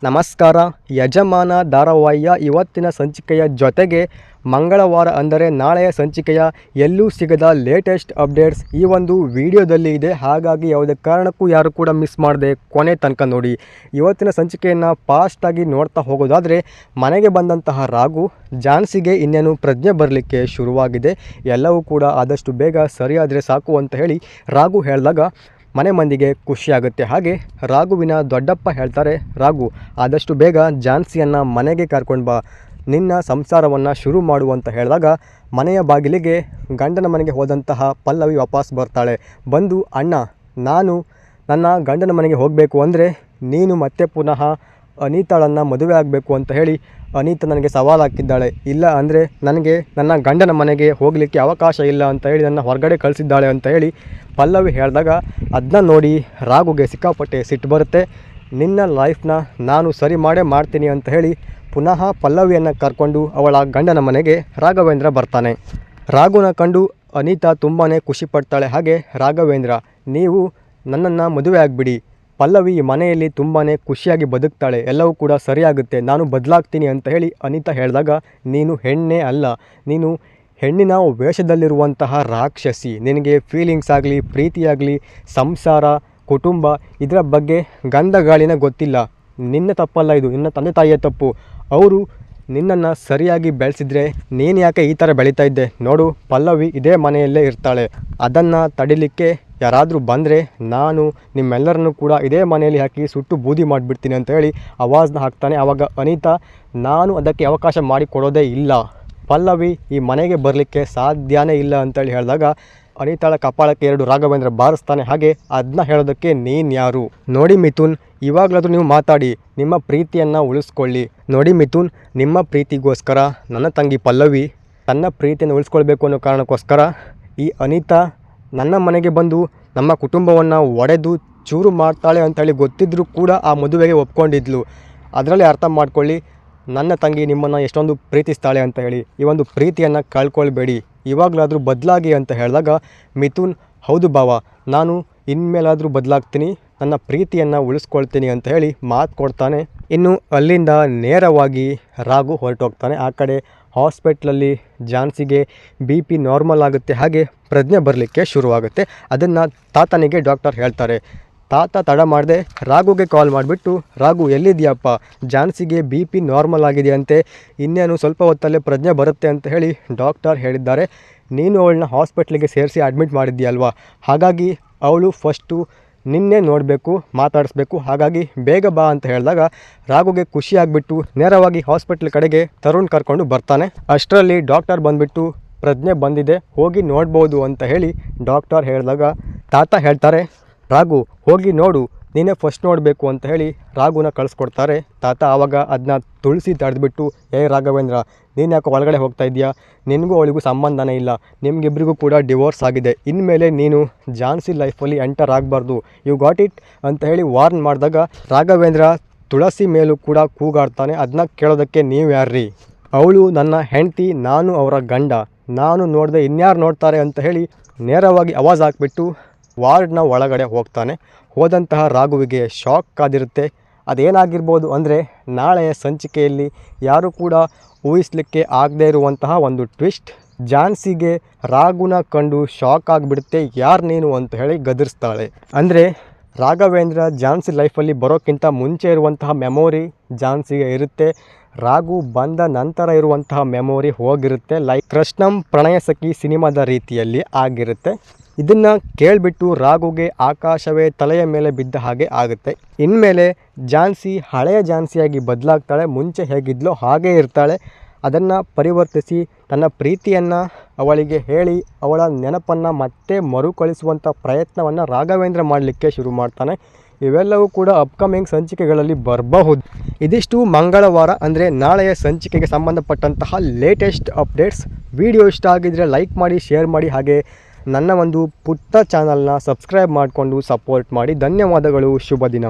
ನಮಸ್ಕಾರ. ಯಜಮಾನ ಧಾರಾವಾಹಿಯ ಇವತ್ತಿನ ಸಂಚಿಕೆಯ ಜೊತೆಗೆ ಮಂಗಳವಾರ ಅಂದರೆ ನಾಳೆಯ ಸಂಚಿಕೆಯ ಎಲ್ಲೂ ಸಿಗದ ಲೇಟೆಸ್ಟ್ ಅಪ್ಡೇಟ್ಸ್ ಈ ಒಂದು ವಿಡಿಯೋದಲ್ಲಿ ಇದೆ. ಹಾಗಾಗಿ ಯಾವುದೇ ಕಾರಣಕ್ಕೂ ಯಾರು ಕೂಡ ಮಿಸ್ ಮಾಡದೆ ಕೊನೆ ತನಕ ನೋಡಿ. ಇವತ್ತಿನ ಸಂಚಿಕೆಯನ್ನು ಫಾಸ್ಟಾಗಿ ನೋಡ್ತಾ ಹೋಗೋದಾದರೆ, ಮನೆಗೆ ಬಂದಂತಹ ರಾಘು ಝಾನ್ಸಿಗೆ ಇನ್ನೇನು ಪ್ರಜ್ಞೆ ಬರಲಿಕ್ಕೆ ಶುರುವಾಗಿದೆ. ಎಲ್ಲವೂ ಕೂಡ ಆದಷ್ಟು ಬೇಗ ಸರಿಯಾದರೆ ಸಾಕು ಅಂತ ಹೇಳಿ ರಾಘು ಹೇಳಿದಾಗ ಮನೆ ಮಂದಿಗೆ ಖುಷಿಯಾಗುತ್ತೆ. ಹಾಗೆ ರಾಘುವಿನ ದೊಡ್ಡಪ್ಪ ಹೇಳ್ತಾರೆ, ರಾಘು ಆದಷ್ಟು ಬೇಗ ಝಾನ್ಸಿಯನ್ನು ಮನೆಗೆ ಕರ್ಕೊಂಡು ಬಾ, ನಿನ್ನ ಸಂಸಾರವನ್ನು ಶುರು ಮಾಡು ಅಂತ ಹೇಳಿದಾಗ ಮನೆಯ ಬಾಗಿಲಿಗೆ ಗಂಡನ ಮನೆಗೆ ಹೋದಂತಹ ಪಲ್ಲವಿ ವಾಪಸ್ ಬರ್ತಾಳೆ. ಬಂದು, ಅಣ್ಣ, ನಾನು ನನ್ನ ಗಂಡನ ಮನೆಗೆ ಹೋಗಬೇಕು ಅಂದರೆ ನೀನು ಮತ್ತೆ ಪುನಃ ಅನಿತಾಳನ್ನು ಮದುವೆ ಆಗಬೇಕು ಅಂತ ಹೇಳಿ ಅನಿತಾ ನನಗೆ ಸವಾಲು ಹಾಕಿದ್ದಾಳೆ. ಇಲ್ಲ ಅಂದರೆ ನನಗೆ ನನ್ನ ಗಂಡನ ಮನೆಗೆ ಹೋಗಲಿಕ್ಕೆ ಅವಕಾಶ ಇಲ್ಲ ಅಂತ ಹೇಳಿ ನನ್ನ ಹೊರಗಡೆ ಕಳಿಸಿದ್ದಾಳೆ ಅಂತ ಹೇಳಿ ಪಲ್ಲವಿ ಹೇಳಿದಾಗ ಅದನ್ನ ನೋಡಿ ರಾಘುಗೆ ಸಿಕ್ಕಾಪಟ್ಟೆ ಸಿಟ್ಟು ಬರುತ್ತೆ. ನಿನ್ನ ಲೈಫ್ನ ನಾನು ಸರಿ ಮಾಡ್ತೀನಿ ಅಂತ ಹೇಳಿ ಪುನಃ ಪಲ್ಲವಿಯನ್ನು ಕರ್ಕೊಂಡು ಅವಳ ಗಂಡನ ಮನೆಗೆ ರಾಘವೇಂದ್ರ ಬರ್ತಾನೆ. ರಾಘುನ ಕಂಡು ಅನಿತಾ ತುಂಬಾ ಖುಷಿ ಪಡ್ತಾಳೆ. ಹಾಗೆ ರಾಘವೇಂದ್ರ, ನೀವು ನನ್ನನ್ನು ಮದುವೆ ಆಗಿಬಿಡಿ, ಪಲ್ಲವಿ ಈ ಮನೆಯಲ್ಲಿ ತುಂಬಾ ಖುಷಿಯಾಗಿ ಬದುಕ್ತಾಳೆ, ಎಲ್ಲವೂ ಕೂಡ ಸರಿಯಾಗುತ್ತೆ, ನಾನು ಬದಲಾಗ್ತೀನಿ ಅಂತ ಹೇಳಿ ಅನಿತಾ ಹೇಳಿದಾಗ, ನೀನು ಹೆಣ್ಣೇ ಅಲ್ಲ, ನೀನು ಹೆಣ್ಣಿನ ವೇಷದಲ್ಲಿರುವಂತಹ ರಾಕ್ಷಸಿ, ನಿನಗೆ ಫೀಲಿಂಗ್ಸ್ ಆಗಲಿ, ಪ್ರೀತಿಯಾಗಲಿ, ಸಂಸಾರ, ಕುಟುಂಬ ಇದರ ಬಗ್ಗೆ ಗಂಧ ಗಾಳಿನ ಗೊತ್ತಿಲ್ಲ. ನಿನ್ನ ತಪ್ಪಲ್ಲ ಇದು, ನಿನ್ನ ತಂದೆ ತಾಯಿಯ ತಪ್ಪು. ಅವರು ನಿನ್ನನ್ನು ಸರಿಯಾಗಿ ಬೆಳೆಸಿದ್ರೆ ನೀನು ಯಾಕೆ ಈ ಥರ ಬೆಳೀತಾ ಇದ್ದೆ? ನೋಡು, ಪಲ್ಲವಿ ಇದೇ ಮನೆಯಲ್ಲೇ ಇರ್ತಾಳೆ, ಅದನ್ನು ತಡಿಲಿಕ್ಕೆ ಯಾರಾದರೂ ಬಂದರೆ ನಾನು ನಿಮ್ಮೆಲ್ಲರನ್ನೂ ಕೂಡ ಇದೇ ಮನೆಯಲ್ಲಿ ಹಾಕಿ ಸುಟ್ಟು ಬೂದಿ ಮಾಡಿಬಿಡ್ತೀನಿ ಅಂತ ಹೇಳಿ ಆವಾಜ್ನ ಹಾಕ್ತಾನೆ. ಆವಾಗ ಅನಿತಾ, ನಾನು ಅದಕ್ಕೆ ಅವಕಾಶ ಮಾಡಿಕೊಡೋದೇ ಇಲ್ಲ, ಪಲ್ಲವಿ ಈ ಮನೆಗೆ ಬರಲಿಕ್ಕೆ ಸಾಧ್ಯನೇ ಇಲ್ಲ ಅಂತೇಳಿ ಹೇಳಿದಾಗ ಅನಿತಾಳ ಕಪಾಳಕ್ಕೆ 2 ರಾಘವೇಂದ್ರ ಬಾರಿಸ್ತಾನೆ. ಹಾಗೆ ಅದನ್ನ ಹೇಳೋದಕ್ಕೆ ನೀನು ಯಾರು? ನೋಡಿ ಮಿಥುನ್, ಇವಾಗಲಾದರೂ ನೀವು ಮಾತಾಡಿ, ನಿಮ್ಮ ಪ್ರೀತಿಯನ್ನು ಉಳಿಸ್ಕೊಳ್ಳಿ. ನೋಡಿ ಮಿಥುನ್, ನಿಮ್ಮ ಪ್ರೀತಿಗೋಸ್ಕರ ನನ್ನ ತಂಗಿ ಪಲ್ಲವಿ ತನ್ನ ಪ್ರೀತಿಯನ್ನು ಉಳಿಸ್ಕೊಳ್ಬೇಕು ಅನ್ನೋ ಕಾರಣಕ್ಕೋಸ್ಕರ ಈ ಅನಿತಾ ನನ್ನ ಮನೆಗೆ ಬಂದು ನಮ್ಮ ಕುಟುಂಬವನ್ನು ಒಡೆದು ಚೂರು ಮಾಡ್ತಾಳೆ ಅಂಥೇಳಿ ಗೊತ್ತಿದ್ದರೂ ಕೂಡ ಆ ಮದುವೆಗೆ ಒಪ್ಕೊಂಡಿದ್ಲು. ಅದರಲ್ಲಿ ಅರ್ಥ ಮಾಡ್ಕೊಳ್ಳಿ, ನನ್ನ ತಂಗಿ ನಿಮ್ಮನ್ನು ಎಷ್ಟೊಂದು ಪ್ರೀತಿಸ್ತಾಳೆ ಅಂತ ಹೇಳಿ. ಈ ಒಂದು ಪ್ರೀತಿಯನ್ನು ಕಳ್ಕೊಳ್ಬೇಡಿ, ಇವಾಗಲಾದರೂ ಬದಲಾಗಿ ಅಂತ ಹೇಳಿದಾಗ ಮಿಥುನ್, ಹೌದು ಬಾವ, ನಾನು ಇನ್ಮೇಲಾದರೂ ಬದಲಾಗ್ತೀನಿ, ನನ್ನ ಪ್ರೀತಿಯನ್ನು ಉಳಿಸ್ಕೊಳ್ತೀನಿ ಅಂತ ಹೇಳಿ ಮಾತು ಕೊಡ್ತಾನೆ. ಇನ್ನು ಅಲ್ಲಿಂದ ನೇರವಾಗಿ ರಾಘು ಹೊರಟೋಗ್ತಾನೆ. ಆ ಕಡೆ ಹಾಸ್ಪಿಟ್ಲಲ್ಲಿ ಝಾನ್ಸಿಗೆ BP ನಾರ್ಮಲ್ ಆಗುತ್ತೆ, ಹಾಗೆ ಪ್ರಜ್ಞೆ ಬರಲಿಕ್ಕೆ ಶುರುವಾಗುತ್ತೆ. ಅದನ್ನು ತಾತನಿಗೆ ಡಾಕ್ಟರ್ ಹೇಳ್ತಾರೆ. ತಾತ ತಡ ಮಾಡದೆ ರಾಘುಗೆ ಕಾಲ್ ಮಾಡಿಬಿಟ್ಟು, ರಾಘು ಎಲ್ಲಿದೆಯಪ್ಪ, ಝಾನ್ಸಿಗೆ BP ನಾರ್ಮಲ್ ಆಗಿದೆಯಂತೆ, ಇನ್ನೇನು ಸ್ವಲ್ಪ ಹೊತ್ತಲ್ಲೇ ಪ್ರಜ್ಞೆ ಬರುತ್ತೆ ಅಂತ ಹೇಳಿ ಡಾಕ್ಟರ್ ಹೇಳಿದ್ದಾರೆ. ನೀನು ಅವಳನ್ನ ಹಾಸ್ಪಿಟ್ಲಿಗೆ ಸೇರಿಸಿ ಅಡ್ಮಿಟ್ ಮಾಡಿದ್ದೀಯಲ್ವಾ, ಹಾಗಾಗಿ ಅವಳು ಫಸ್ಟು ನಿನ್ನೆ ನೋಡಬೇಕು, ಮಾತಾಡಿಸ್ಬೇಕು, ಹಾಗಾಗಿ ಬೇಗ ಬಾ ಅಂತ ಹೇಳಿದಾಗ ರಾಘುಗೆ ಖುಷಿಯಾಗಿಬಿಟ್ಟು ನೇರವಾಗಿ ಹಾಸ್ಪಿಟ್ಲ್ ಕಡೆಗೆ ತರುಣ್ ಕರ್ಕೊಂಡು ಬರ್ತಾನೆ. ಅಷ್ಟರಲ್ಲಿ ಡಾಕ್ಟರ್ ಬಂದುಬಿಟ್ಟು, ಪ್ರಜ್ಞೆ ಬಂದಿದೆ, ಹೋಗಿ ನೋಡ್ಬೋದು ಅಂತ ಹೇಳಿ ಡಾಕ್ಟರ್ ಹೇಳಿದಾಗ ತಾತ ಹೇಳ್ತಾರೆ, ರಾಘು ಹೋಗಿ ನೋಡು, ನೀನೇ ಫಸ್ಟ್ ನೋಡಬೇಕು ಅಂತ ಹೇಳಿ ರಾಘುನ ಕಳಿಸ್ಕೊಡ್ತಾರೆ. ತಾತ ಆವಾಗ ಅದನ್ನ ತುಳಸಿ ತಡೆದ್ಬಿಟ್ಟು, ರಾಘವೇಂದ್ರ, ನೀನು ಯಾಕೆ ಒಳಗಡೆ ಹೋಗ್ತಾ ಇದೆಯಾ, ನಿನಗೂ ಅವಳಿಗೂ ಸಂಬಂಧನೇ ಇಲ್ಲ, ನಿಮಗಿಬ್ಬರಿಗೂ ಕೂಡ ಡಿವೋರ್ಸ್ ಆಗಿದೆ, ಇನ್ಮೇಲೆ ನೀನು ಝಾನ್ಸಿ ಲೈಫಲ್ಲಿ ಎಂಟರ್ ಆಗಬಾರ್ದು, ಯು ಗಾಟ್ ಇಟ್ ಅಂತ ಹೇಳಿ ವಾರ್ನ್ ಮಾಡಿದಾಗ ರಾಘವೇಂದ್ರ ತುಳಸಿ ಮೇಲೂ ಕೂಡ ಕೂಗಾಡ್ತಾನೆ. ಅದನ್ನ ಕೇಳೋದಕ್ಕೆ ನೀವು ಯಾರ್ರೀ? ಅವಳು ನನ್ನ ಹೆಂಡತಿ, ನಾನು ಅವರ ಗಂಡ, ನಾನು ನೋಡಿದೆ ಇನ್ಯಾರು ನೋಡ್ತಾರೆ ಅಂತ ಹೇಳಿ ನೇರವಾಗಿ ಆವಾಜ್ ಹಾಕ್ಬಿಟ್ಟು ವಾರ್ಡ್ನ ಒಳಗಡೆ ಹೋಗ್ತಾನೆ. ಹೋದಂತಹ ರಾಘುವಿಗೆ ಶಾಕ್ ಆಗಿರುತ್ತೆ. ಅದೇನಾಗಿರ್ಬೋದು ಅಂದರೆ, ನಾಳೆಯ ಸಂಚಿಕೆಯಲ್ಲಿ ಯಾರು ಕೂಡ ಊಹಿಸಲಿಕ್ಕೆ ಆಗದೇ ಇರುವಂತಹ ಒಂದು ಟ್ವಿಸ್ಟ್. ಝಾನ್ಸಿಗೆ ರಾಘುನ ಕಂಡು ಶಾಕ್ ಆಗಿಬಿಡುತ್ತೆ. ಯಾರು ನೀನು ಅಂತ ಹೇಳಿ ಗದರಿಸ್ತಾಳೆ. ಅಂದರೆ ರಾಘವೇಂದ್ರ ಝಾನ್ಸಿ ಲೈಫಲ್ಲಿ ಬರೋಕ್ಕಿಂತ ಮುಂಚೆ ಇರುವಂತಹ ಮೆಮೊರಿ ಝಾನ್ಸಿಗೆ ಇರುತ್ತೆ, ರಾಘು ಬಂದ ನಂತರ ಇರುವಂತಹ ಮೆಮೊರಿ ಹೋಗಿರುತ್ತೆ. ಲೈಕ್ ಕೃಷ್ಣಂ ಪ್ರಣಯ ಸಖಿ ಸಿನಿಮಾದ ರೀತಿಯಲ್ಲಿ ಆಗಿರುತ್ತೆ. ಇದನ್ನು ಕೇಳಿಬಿಟ್ಟು ರಾಘುಗೆ ಆಕಾಶವೇ ತಲೆಯ ಮೇಲೆ ಬಿದ್ದ ಹಾಗೆ ಆಗುತ್ತೆ. ಇನ್ಮೇಲೆ ಝಾನ್ಸಿ ಹಳೆಯ ಝಾನ್ಸಿಯಾಗಿ ಬದಲಾಗ್ತಾಳೆ, ಮುಂಚೆ ಹೇಗಿದ್ಲೋ ಹಾಗೇ ಇರ್ತಾಳೆ. ಅದನ್ನು ಪರಿವರ್ತಿಸಿ ತನ್ನ ಪ್ರೀತಿಯನ್ನು ಅವಳಿಗೆ ಹೇಳಿ ಅವಳ ನೆನಪನ್ನು ಮತ್ತೆ ಮರುಕಳಿಸುವಂಥ ಪ್ರಯತ್ನವನ್ನು ರಾಘವೇಂದ್ರ ಮಾಡಲಿಕ್ಕೆ ಶುರು ಮಾಡ್ತಾನೆ. ಇವೆಲ್ಲವೂ ಕೂಡ ಅಪ್ಕಮಿಂಗ್ ಸಂಚಿಕೆಗಳಲ್ಲಿ ಬರಬಹುದು. ಇದಿಷ್ಟು ಮಂಗಳವಾರ ಅಂದರೆ ನಾಳೆಯ ಸಂಚಿಕೆಗೆ ಸಂಬಂಧಪಟ್ಟಂತಹ ಲೇಟೆಸ್ಟ್ ಅಪ್ಡೇಟ್ಸ್. ವಿಡಿಯೋ ಇಷ್ಟ ಆಗಿದ್ದರೆ ಲೈಕ್ ಮಾಡಿ, ಶೇರ್ ಮಾಡಿ, ಹಾಗೆ ನನ್ನ ಒಂದು ಪುಟ್ಟ ಚಾನಲ್ನ ಸಬ್ಸ್ಕ್ರೈಬ್ ಮಾಡಿಕೊಂಡು ಸಪೋರ್ಟ್ ಮಾಡಿ. ಧನ್ಯವಾದಗಳು. ಶುಭ ದಿನ.